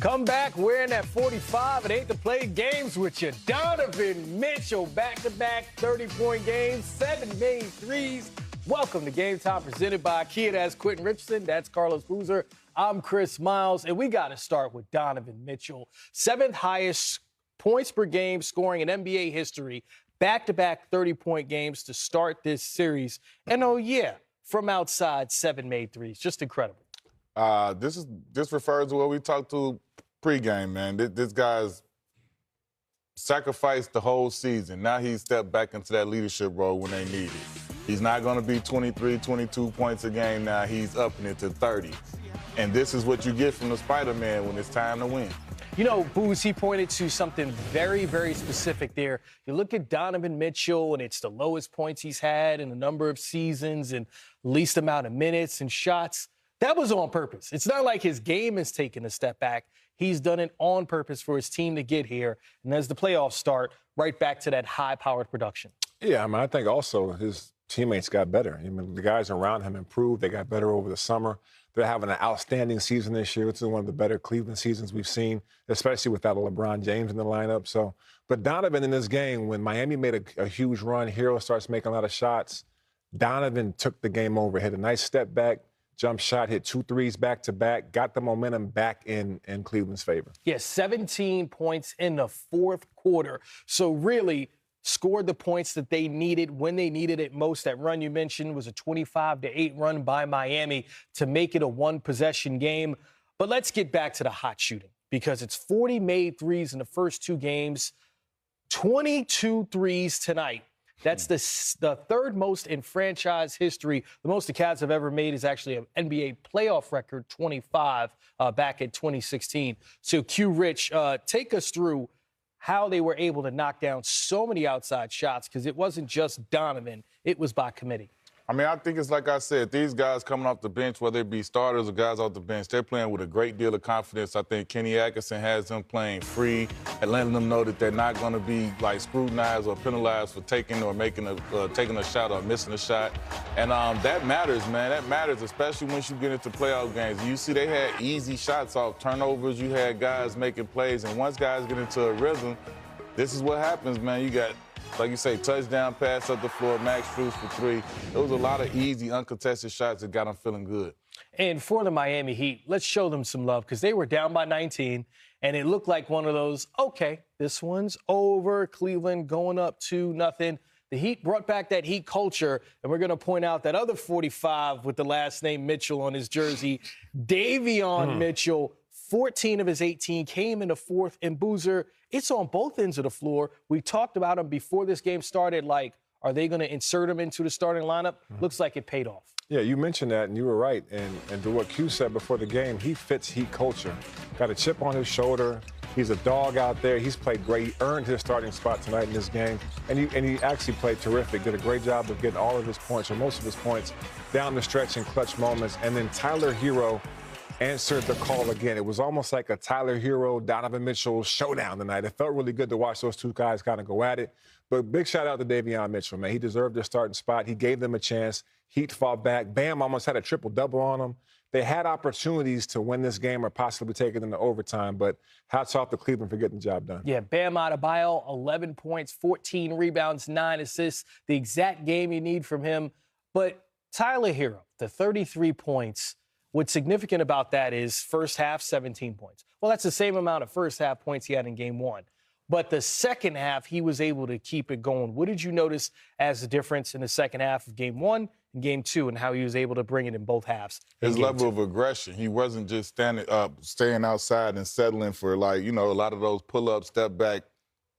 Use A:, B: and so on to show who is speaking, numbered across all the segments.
A: Come back wearing that 45 and ain't to play games with you. Donovan Mitchell, back-to-back 30-point games, 7 made threes. Welcome to Game Time, presented by Kia. That's Quentin Richardson. That's Carlos Boozer. I'm Chris Miles, and we got to start with Donovan Mitchell. 7th highest points per game scoring in NBA history. Back-to-back 30-point games to start this series. And, oh, yeah, from outside, 7 made threes. Just incredible.
B: This refers to what we talked to pregame, man. This guy's sacrificed the whole season. Now he's stepped back into that leadership role when they need it. He's not going to be 23, 22 points a game now. He's upping it to 30. And this is what you get from the Spider-Man when it's time to win.
A: You know, Booz, he pointed to something very, very specific there. You look at Donovan Mitchell, and it's the lowest points he's had in a number of seasons and least amount of minutes and shots. That was on purpose. It's not like his game has taken a step back. He's done it on purpose for his team to get here. And as the playoffs start, right back to that high-powered production.
C: Yeah, I mean, I think also his teammates got better. I mean, the guys around him improved. They got better over the summer. They're having an outstanding season this year. It's one of the better Cleveland seasons we've seen, especially without a LeBron James in the lineup. So, but Donovan in this game, when Miami made a huge run, Hero starts making a lot of shots, Donovan took the game over, hit a nice step back, jump shot, hit 2 threes back-to-back, got the momentum back in Cleveland's favor.
A: Yeah, 17 points in the fourth quarter. So really scored the points that they needed when they needed it most. That run you mentioned was a 25-8 run by Miami to make it a one-possession game. But let's get back to the hot shooting, because it's 40 made threes in the first 2 games, 22 threes tonight. That's the third most in franchise history. The most the Cavs have ever made is actually an NBA playoff record, 25, back in 2016. So, Q Rich, take us through how they were able to knock down so many outside shots, because it wasn't just Donovan. It was by committee.
B: I mean, I think it's like I said, these guys coming off the bench, whether it be starters or guys off the bench, they're playing with a great deal of confidence. I think Kenny Atkinson has them playing free and letting them know that they're not going to be like scrutinized or penalized for taking or making taking a shot or missing a shot. And that matters, man. That matters, especially once you get into playoff games. You see they had easy shots off turnovers. You had guys making plays. And once guys get into a rhythm, this is what happens, man. You got, like you say, touchdown pass up the floor, Max Strus for 3. There was a lot of easy, uncontested shots that got them feeling good.
A: And for the Miami Heat, let's show them some love, because they were down by 19, and it looked like one of those, okay, this one's over. Cleveland going up 2-0. The Heat brought back that Heat culture, and we're going to point out that other 45 with the last name Mitchell on his jersey, Davion Mitchell. 14 of his 18 came in the fourth. And Boozer, it's on both ends of the floor. We talked about him before this game started, like, are they going to insert him into the starting lineup? Looks like it paid off.
C: Yeah, you mentioned that, and you were right. And to what Q said before the game, he fits Heat culture. Got a chip on his shoulder. He's a dog out there. He's played great. He earned his starting spot tonight in this game. And he actually played terrific. Did a great job of getting all of his points, or most of his points, down the stretch in clutch moments. And then Tyler Hero answered the call again. It was almost like a Tyler Hero, Donovan Mitchell showdown tonight. It felt really good to watch those two guys kind of go at it. But big shout out to Davion Mitchell, man. He deserved their starting spot. He gave them a chance. Heat fought back. Bam almost had a triple-double on them. They had opportunities to win this game or possibly take it into overtime, but hats off to Cleveland for getting the job done.
A: Yeah, Bam Adebayo, 11 points, 14 rebounds, 9 assists, the exact game you need from him. But Tyler Hero, the 33 points, what's significant about that is first half, 17 points. Well, that's the same amount of first half points he had in game 1. But the second half, he was able to keep it going. What did you notice as the difference in the second half of game 1 and game 2, and how he was able to bring it in both halves?
B: His level of aggression. He wasn't just standing up, staying outside and settling for, like, you know, a lot of those pull-up, step-back,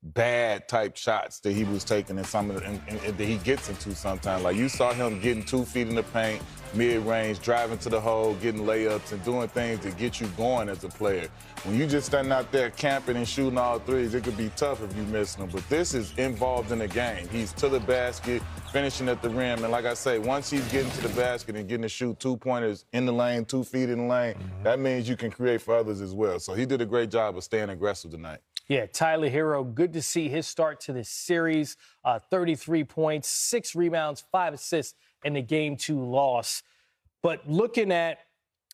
B: bad type shots that he was taking, and some of that he gets into sometimes. Like, you saw him getting 2 feet in the paint, mid-range, driving to the hole, getting layups, and doing things that get you going as a player. When you just standing out there camping and shooting all threes, it could be tough if you miss them. But this is involved in the game. He's to the basket, finishing at the rim. And like I say, once he's getting to the basket and getting to shoot 2-pointers in the lane, 2 feet in the lane, that means you can create for others as well. So he did a great job of staying aggressive tonight.
A: Yeah, Tyler Hero, good to see his start to this series. 33 points, 6 rebounds, 5 assists in the Game 2 loss. But looking at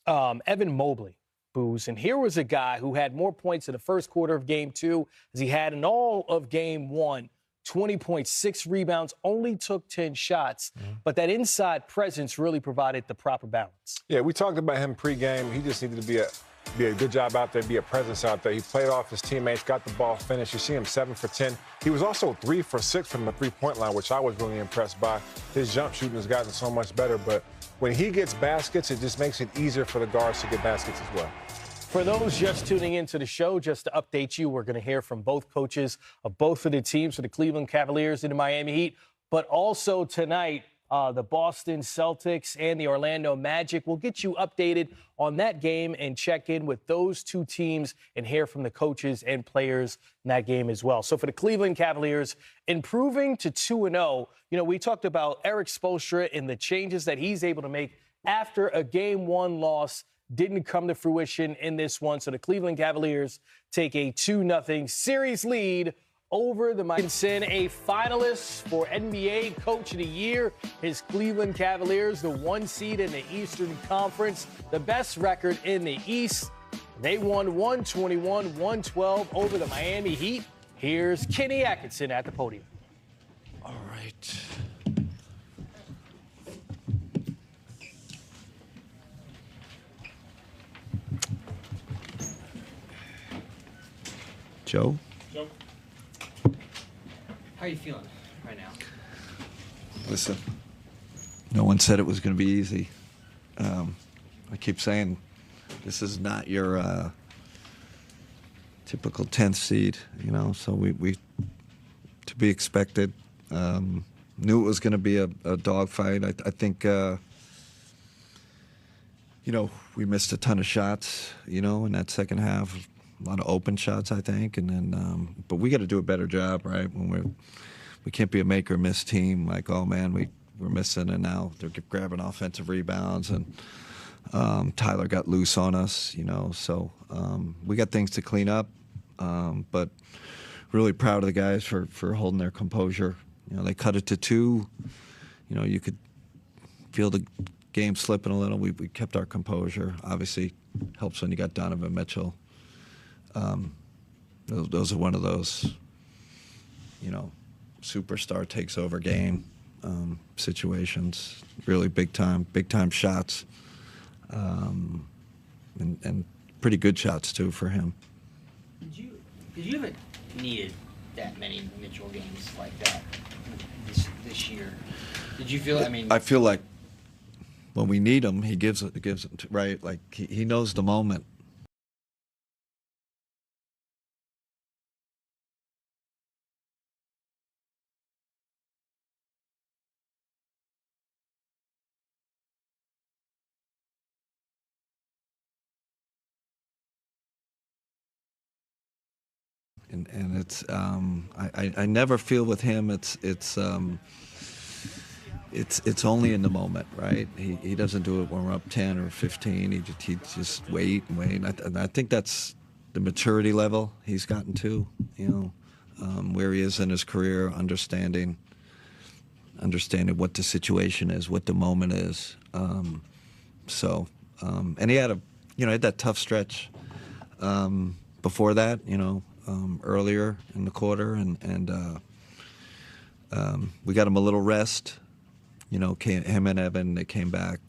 A: Evan Mobley, Booze. And here was a guy who had more points in the first quarter of game 2 as he had in all of game 1. 20.6 rebounds, only took 10 shots. But that inside presence really provided the proper balance.
C: Yeah, we talked about him pregame. He just needed to be a good job out there, be a presence out there. He played off his teammates, got the ball finished. You see him 7 for 10. He was also 3 for 6 from the three-point line, which I was really impressed by. His jump shooting has gotten so much better. But when he gets baskets, it just makes it easier for the guards to get baskets as well.
A: For those just tuning into the show, just to update you, we're going to hear from both coaches of both of the teams for the Cleveland Cavaliers and the Miami Heat. But also tonight, the Boston Celtics and the Orlando Magic. We'll get you updated on that game and check in with those two teams and hear from the coaches and players in that game as well. So for the Cleveland Cavaliers, improving to 2-0, we talked about Eric Spoelstra and the changes that he's able to make after a Game 1 loss didn't come to fruition in this one. So the Cleveland Cavaliers take a 2-0 series lead over the Miami Heat. A finalist for NBA Coach of the Year, his Cleveland Cavaliers, the 1 seed in the Eastern Conference, the best record in the East. They won 121-112 over the Miami Heat. Here's Kenny Atkinson at the podium.
D: All right. Joe?
E: How are you feeling right now?
D: Listen, no one said it was going to be easy. I keep saying this is not your typical 10th seed, so we to be expected. Knew it was going to be a dogfight. I think, we missed a ton of shots, in that second half. A lot of open shots, I think, and then, but we got to do a better job, right? When we can't be a make or miss team. Like, oh man, we're missing, and now they're grabbing offensive rebounds, and Tyler got loose on us, So we got things to clean up, but really proud of the guys for holding their composure. They cut it to 2. You could feel the game slipping a little. We kept our composure. Obviously, helps when you got Donovan Mitchell. Those are one of those, superstar takes over game situations. Really big time shots, and pretty good shots too for him.
E: Did you haven't needed that many Mitchell games like that this year? Did you feel?
D: I feel like when we need him, he gives it right. Like he knows the moment. And it's I never feel with him it's only in the moment, right? He doesn't do it when we're up 10 or 15. He just wait and wait. And I think that's the maturity level he's gotten to, where he is in his career, understanding what the situation is, what the moment is. And he had had that tough stretch before that, earlier in the quarter, and we got him a little rest. Him and Evan, they came back,